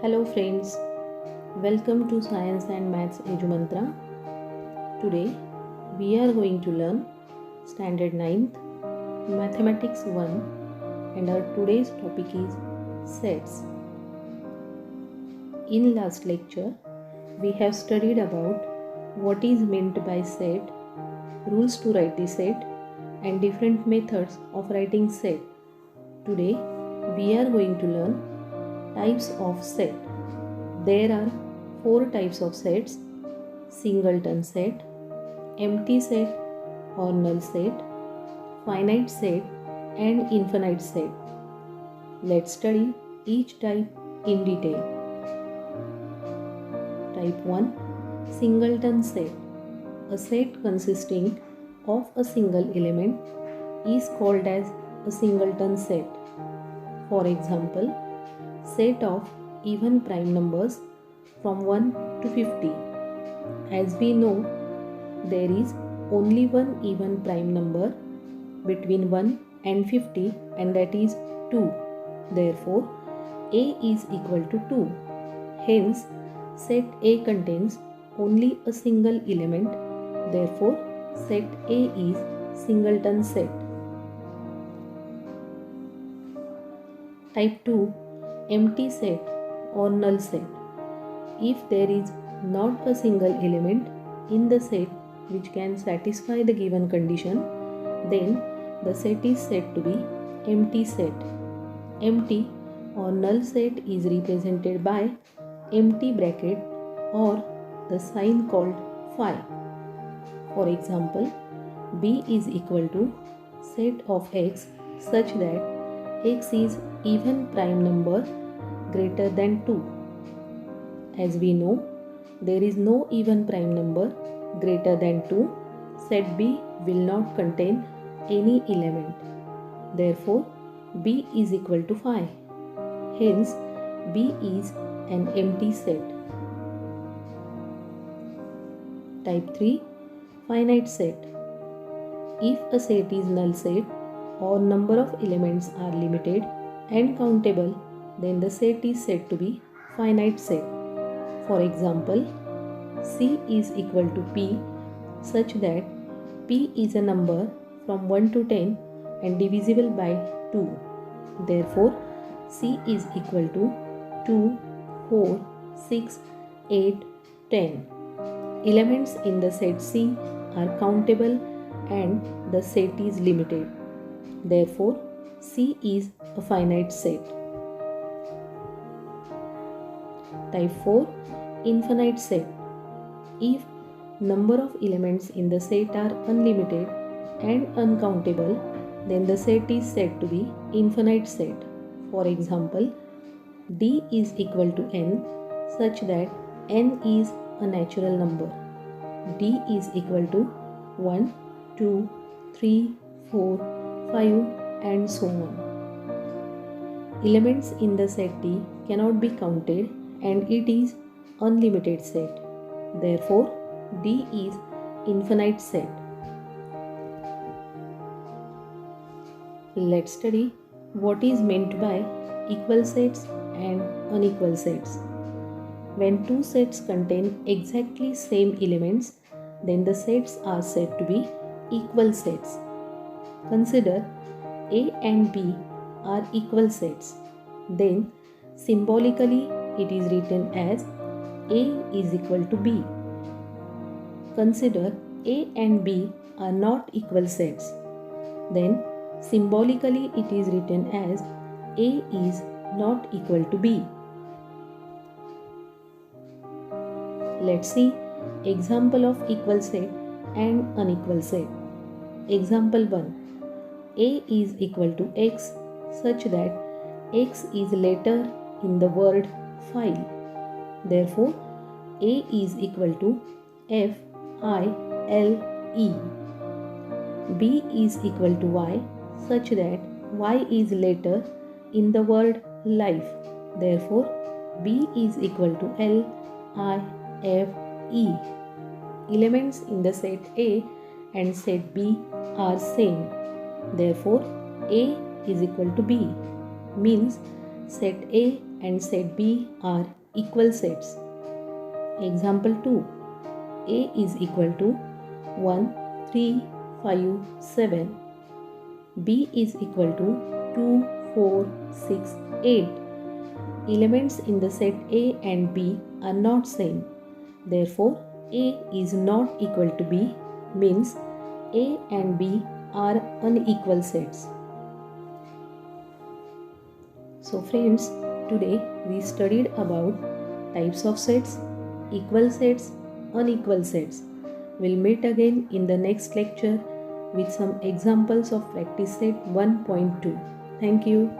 Hello friends, welcome to Science and Maths Edu Today we are going to learn Standard 9th Mathematics 1 and our today's topic is sets. In last lecture we have studied about what is meant by set, rules to write the set and different methods of writing set. Today we are going to learn types of set. There are 4 types of sets: singleton set, empty set or null set, finite set and infinite set. Let's study each type in detail. Type 1, singleton set. A set consisting of a single element is called as a singleton set. For example, set of even prime numbers from 1 to 50. As we know, there is only one even prime number between 1 and 50 and that is 2. Therefore, A is equal to 2. Hence, set A contains only a single element. Therefore, set A is singleton set. Type 2, empty set or null set. If there is not a single element in the set which can satisfy the given condition, then the set is said to be empty set. Empty or null set is represented by empty bracket or the sign called phi. For example, B is equal to set of x such that x is even prime number greater than 2. As we know, there is no even prime number greater than 2. Set B will not contain any element. Therefore, B is equal to phi. Hence, B is an empty set. Type 3, finite set. If a set is null set or number of elements are limited and countable, then the set is said to be finite set. For example, C is equal to P such that P is a number from 1 to 10 and divisible by 2. Therefore, C is equal to 2, 4, 6, 8, 10. Elements in the set C are countable and the set is limited. Therefore, C is a finite set. Type 4, infinite set. If number of elements in the set are unlimited and uncountable, then the set is said to be infinite set. For example, D is equal to n such that n is a natural number. D is equal to 1, 2, 3, 4, 5 and so on. Elements in the set D cannot be counted and it is unlimited set. Therefore, D is infinite set. Let's study what is meant by equal sets and unequal sets. When two sets contain exactly same elements, then the sets are said to be equal sets. Consider A and B are equal sets. Then, symbolically, it is written as A is equal to B. Consider A and B are not equal sets. Then, symbolically, it is written as A is not equal to B. Let's see example of equal set and unequal set. Example 1. A is equal to X such that X is letter in the word file. Therefore, A is equal to FILE. B is equal to Y such that Y is letter in the word life. Therefore, B is equal to LIFE. Elements in the set A and set B are same. Therefore, A is equal to B. Means set A and set B are equal sets. Example 2. A is equal to 1, 3, 5, 7. B is equal to 2, 4, 6, 8. Elements in the set A and B are not same. Therefore, A is not equal to B means A and B are unequal sets. So friends, today we studied about types of sets, equal sets, unequal sets. We'll meet again in the next lecture with some examples of practice set 1.2. Thank you.